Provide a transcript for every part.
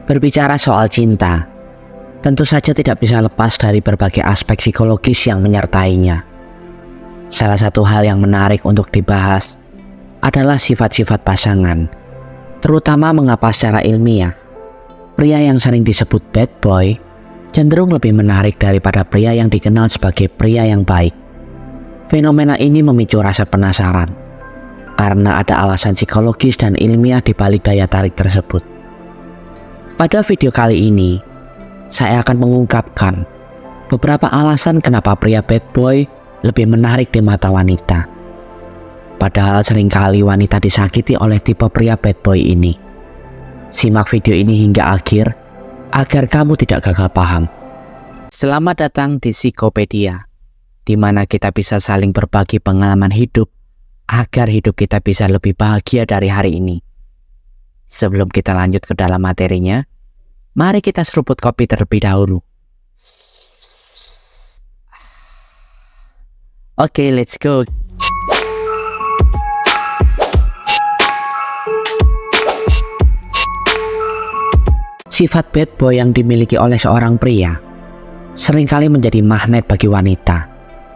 Berbicara soal cinta, tentu saja tidak bisa lepas dari berbagai aspek psikologis yang menyertainya. Salah satu hal yang menarik untuk dibahas adalah sifat-sifat pasangan, terutama mengapa secara ilmiah, pria yang sering disebut bad boy cenderung lebih menarik daripada pria yang dikenal sebagai pria yang baik. Fenomena ini memicu rasa penasaran, karena ada alasan psikologis dan ilmiah di balik daya tarik tersebut. Pada video kali ini, saya akan mengungkapkan beberapa alasan kenapa pria bad boy lebih menarik di mata wanita. Padahal seringkali wanita disakiti oleh tipe pria bad boy ini. Simak video ini hingga akhir agar kamu tidak gagal paham. Selamat datang di Psikopedia, di mana kita bisa saling berbagi pengalaman hidup agar hidup kita bisa lebih bahagia dari hari ini. Sebelum kita lanjut ke dalam materinya, mari kita seruput kopi terlebih dahulu. Oke, let's go. Sifat bad boy yang dimiliki oleh seorang pria seringkali menjadi magnet bagi wanita.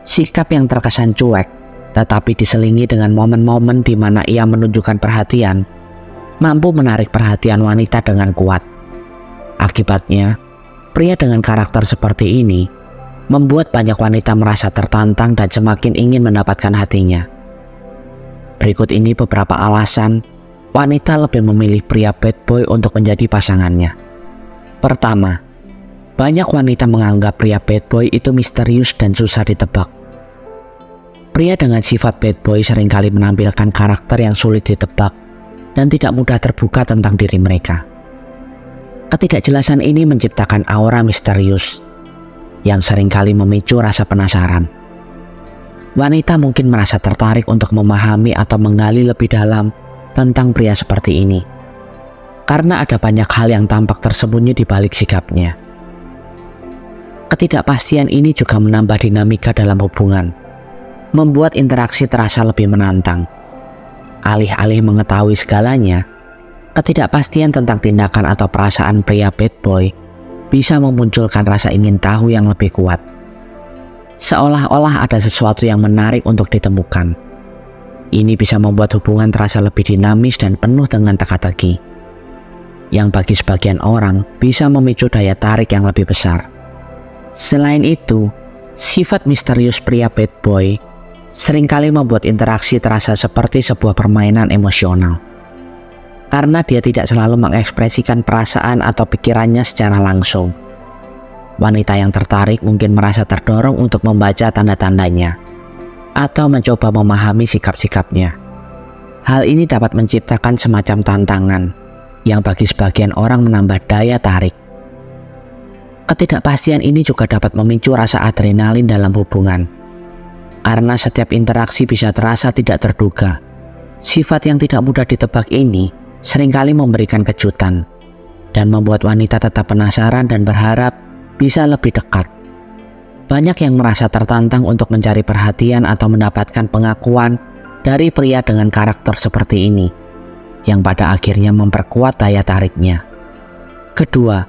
Sikap yang terkesan cuek, tetapi diselingi dengan momen-momen di mana ia menunjukkan perhatian, mampu menarik perhatian wanita dengan kuat. Akibatnya, pria dengan karakter seperti ini membuat banyak wanita merasa tertantang dan semakin ingin mendapatkan hatinya. Berikut ini beberapa alasan wanita lebih memilih pria bad boy untuk menjadi pasangannya. Pertama, banyak wanita menganggap pria bad boy itu misterius dan susah ditebak. Pria dengan sifat bad boy seringkali menampilkan karakter yang sulit ditebak dan tidak mudah terbuka tentang diri mereka. Ketidakjelasan ini menciptakan aura misterius yang seringkali memicu rasa penasaran. Wanita mungkin merasa tertarik untuk memahami atau menggali lebih dalam tentang pria seperti ini, karena ada banyak hal yang tampak tersembunyi di balik sikapnya. Ketidakpastian ini juga menambah dinamika dalam hubungan, membuat interaksi terasa lebih menantang. Alih-alih mengetahui segalanya, ketidakpastian tentang tindakan atau perasaan pria bad boy bisa memunculkan rasa ingin tahu yang lebih kuat. Seolah-olah ada sesuatu yang menarik untuk ditemukan. Ini bisa membuat hubungan terasa lebih dinamis dan penuh dengan teka-teki, yang bagi sebagian orang bisa memicu daya tarik yang lebih besar. Selain itu, sifat misterius pria bad boy seringkali membuat interaksi terasa seperti sebuah permainan emosional. Karena dia tidak selalu mengekspresikan perasaan atau pikirannya secara langsung. Wanita yang tertarik mungkin merasa terdorong untuk membaca tanda-tandanya atau mencoba memahami sikap-sikapnya. Hal ini dapat menciptakan semacam tantangan yang bagi sebagian orang menambah daya tarik. Ketidakpastian ini juga dapat memicu rasa adrenalin dalam hubungan. Karena setiap interaksi bisa terasa tidak terduga. Sifat yang tidak mudah ditebak ini seringkali memberikan kejutan dan membuat wanita tetap penasaran dan berharap bisa lebih dekat. Banyak yang merasa tertantang untuk mencari perhatian atau mendapatkan pengakuan dari pria dengan karakter seperti ini, yang pada akhirnya memperkuat daya tariknya. Kedua,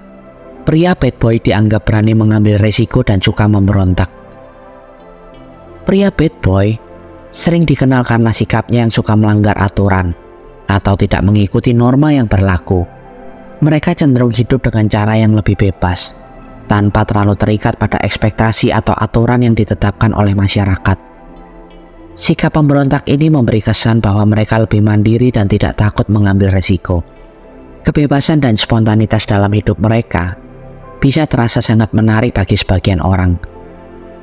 pria bad boy dianggap berani mengambil resiko dan suka memberontak. Pria bad boy sering dikenal karena sikapnya yang suka melanggar aturan atau tidak mengikuti norma yang berlaku. Mereka cenderung hidup dengan cara yang lebih bebas, tanpa terlalu terikat pada ekspektasi atau aturan yang ditetapkan oleh masyarakat. Sikap pemberontak ini memberi kesan bahwa mereka lebih mandiri dan tidak takut mengambil resiko. Kebebasan dan spontanitas dalam hidup mereka bisa terasa sangat menarik bagi sebagian orang,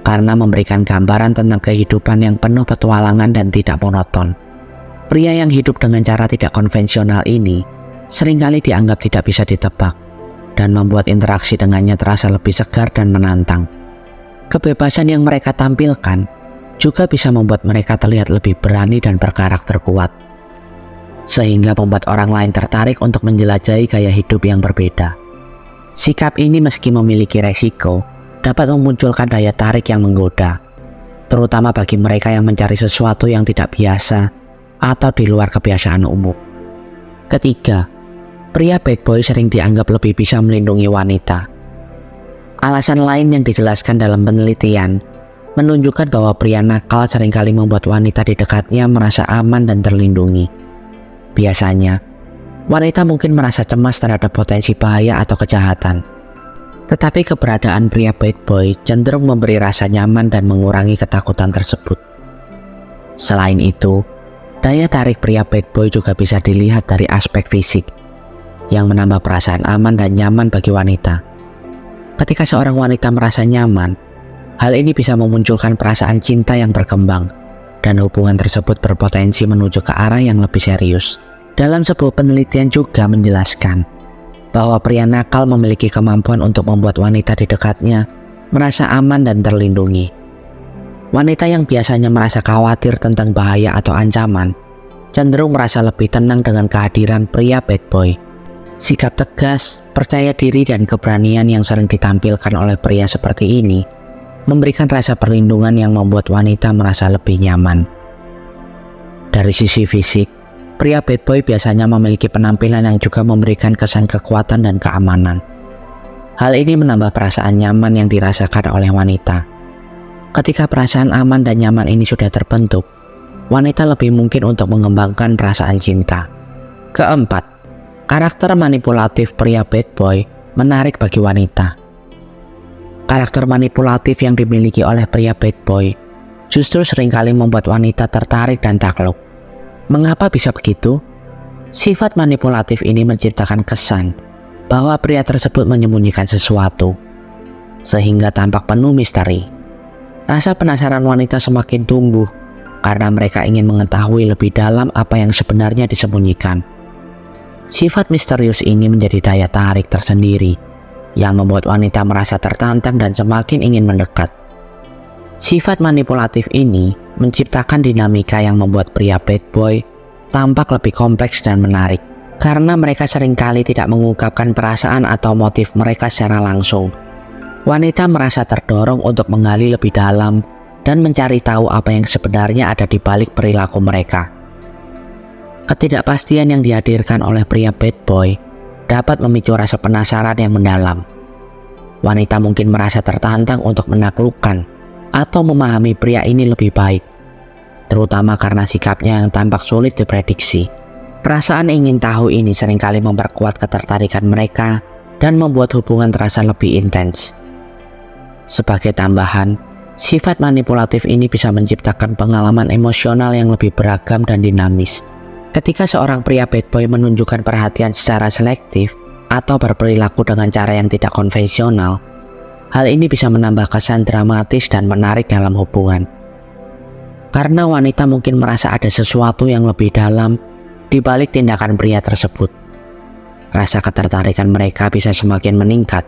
karena memberikan gambaran tentang kehidupan yang penuh petualangan dan tidak monoton. Pria yang hidup dengan cara tidak konvensional ini seringkali dianggap tidak bisa ditebak dan membuat interaksi dengannya terasa lebih segar dan menantang. Kebebasan yang mereka tampilkan juga bisa membuat mereka terlihat lebih berani dan berkarakter kuat, sehingga membuat orang lain tertarik untuk menjelajahi gaya hidup yang berbeda. Sikap ini meski memiliki resiko, dapat memunculkan daya tarik yang menggoda, terutama bagi mereka yang mencari sesuatu yang tidak biasa atau di luar kebiasaan umum. Ketiga, pria bad boy sering dianggap lebih bisa melindungi wanita. Alasan lain yang dijelaskan dalam penelitian menunjukkan bahwa pria nakal seringkali membuat wanita di dekatnya merasa aman dan terlindungi. Biasanya, wanita mungkin merasa cemas terhadap potensi bahaya atau kejahatan. Tetapi keberadaan pria bad boy cenderung memberi rasa nyaman dan mengurangi ketakutan tersebut. Selain itu, daya tarik pria bad boy juga bisa dilihat dari aspek fisik, yang menambah perasaan aman dan nyaman bagi wanita. Ketika seorang wanita merasa nyaman, hal ini bisa memunculkan perasaan cinta yang berkembang, dan hubungan tersebut berpotensi menuju ke arah yang lebih serius. Dalam sebuah penelitian juga menjelaskan bahwa pria nakal memiliki kemampuan untuk membuat wanita di dekatnya merasa aman dan terlindungi. Wanita yang biasanya merasa khawatir tentang bahaya atau ancaman, cenderung merasa lebih tenang dengan kehadiran pria bad boy. Sikap tegas, percaya diri, dan keberanian yang sering ditampilkan oleh pria seperti ini memberikan rasa perlindungan yang membuat wanita merasa lebih nyaman. Dari sisi fisik, pria bad boy biasanya memiliki penampilan yang juga memberikan kesan kekuatan dan keamanan. Hal ini menambah perasaan nyaman yang dirasakan oleh wanita. Ketika perasaan aman dan nyaman ini sudah terbentuk, wanita lebih mungkin untuk mengembangkan perasaan cinta. Keempat, karakter manipulatif pria bad boy menarik bagi wanita. Karakter manipulatif yang dimiliki oleh pria bad boy justru seringkali membuat wanita tertarik dan takluk. Mengapa bisa begitu? Sifat manipulatif ini menciptakan kesan bahwa pria tersebut menyembunyikan sesuatu, sehingga tampak penuh misteri. Rasa penasaran wanita semakin tumbuh karena mereka ingin mengetahui lebih dalam apa yang sebenarnya disembunyikan. Sifat misterius ini menjadi daya tarik tersendiri yang membuat wanita merasa tertantang dan semakin ingin mendekat. Sifat manipulatif ini menciptakan dinamika yang membuat pria bad boy tampak lebih kompleks dan menarik, karena mereka seringkali tidak mengungkapkan perasaan atau motif mereka secara langsung. Wanita merasa terdorong untuk menggali lebih dalam dan mencari tahu apa yang sebenarnya ada di balik perilaku mereka. Ketidakpastian yang dihadirkan oleh pria bad boy dapat memicu rasa penasaran yang mendalam. Wanita mungkin merasa tertantang untuk menaklukkan atau memahami pria ini lebih baik, terutama karena sikapnya yang tampak sulit diprediksi. Perasaan ingin tahu ini seringkali memperkuat ketertarikan mereka dan membuat hubungan terasa lebih intens. Sebagai tambahan, sifat manipulatif ini bisa menciptakan pengalaman emosional yang lebih beragam dan dinamis. Ketika seorang pria bad boy menunjukkan perhatian secara selektif atau berperilaku dengan cara yang tidak konvensional, hal ini bisa menambah kesan dramatis dan menarik dalam hubungan. Karena wanita mungkin merasa ada sesuatu yang lebih dalam di balik tindakan pria tersebut. Rasa ketertarikan mereka bisa semakin meningkat,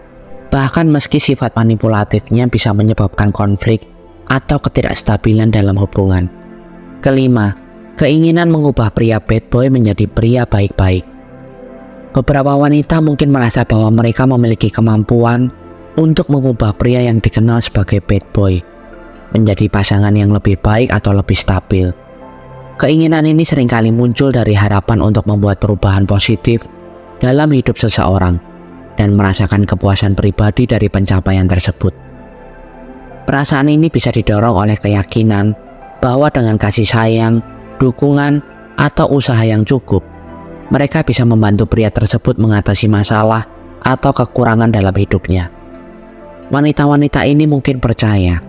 bahkan meski sifat manipulatifnya bisa menyebabkan konflik atau ketidakstabilan dalam hubungan. Kelima, keinginan mengubah pria bad boy menjadi pria baik-baik. Beberapa wanita mungkin merasa bahwa mereka memiliki kemampuan untuk mengubah pria yang dikenal sebagai bad boy menjadi pasangan yang lebih baik atau lebih stabil. Keinginan ini seringkali muncul dari harapan untuk membuat perubahan positif dalam hidup seseorang dan merasakan kepuasan pribadi dari pencapaian tersebut. Perasaan ini bisa didorong oleh keyakinan bahwa dengan kasih sayang, dukungan, atau usaha yang cukup, mereka bisa membantu pria tersebut mengatasi masalah atau kekurangan dalam hidupnya. Wanita-wanita ini mungkin percaya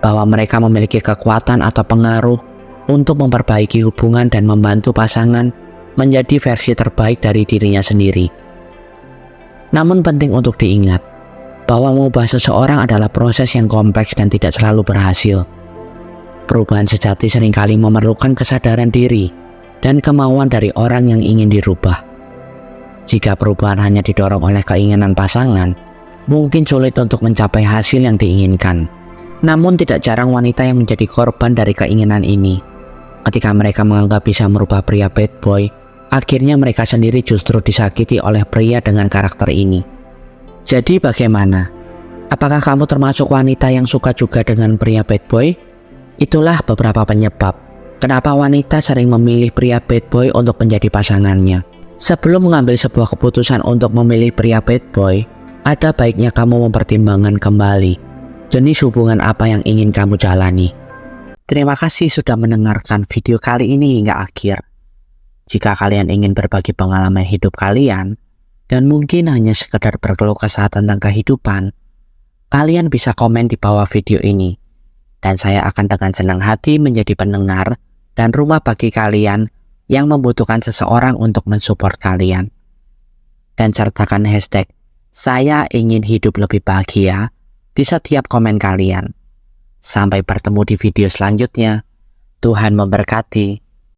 bahwa mereka memiliki kekuatan atau pengaruh untuk memperbaiki hubungan dan membantu pasangan menjadi versi terbaik dari dirinya sendiri. Namun penting untuk diingat bahwa mengubah seseorang adalah proses yang kompleks dan tidak selalu berhasil. Perubahan sejati seringkali memerlukan kesadaran diri dan kemauan dari orang yang ingin dirubah. Jika perubahan hanya didorong oleh keinginan pasangan, mungkin sulit untuk mencapai hasil yang diinginkan. Namun tidak jarang wanita yang menjadi korban dari keinginan ini. Ketika mereka menganggap bisa merubah pria bad boy, akhirnya mereka sendiri justru disakiti oleh pria dengan karakter ini. Jadi bagaimana? Apakah kamu termasuk wanita yang suka juga dengan pria bad boy? Itulah beberapa penyebab kenapa wanita sering memilih pria bad boy untuk menjadi pasangannya. Sebelum mengambil sebuah keputusan untuk memilih pria bad boy, ada baiknya kamu mempertimbangkan kembali jenis hubungan apa yang ingin kamu jalani. Terima kasih sudah mendengarkan video kali ini hingga akhir. Jika kalian ingin berbagi pengalaman hidup kalian, dan mungkin hanya sekedar berkeluh kesah tentang kehidupan, kalian bisa komen di bawah video ini. Dan saya akan dengan senang hati menjadi pendengar dan rumah bagi kalian yang membutuhkan seseorang untuk mensupport kalian. Dan sertakan hashtag "Saya ingin hidup lebih bahagia" di setiap komen kalian. Sampai bertemu di video selanjutnya. Tuhan memberkati.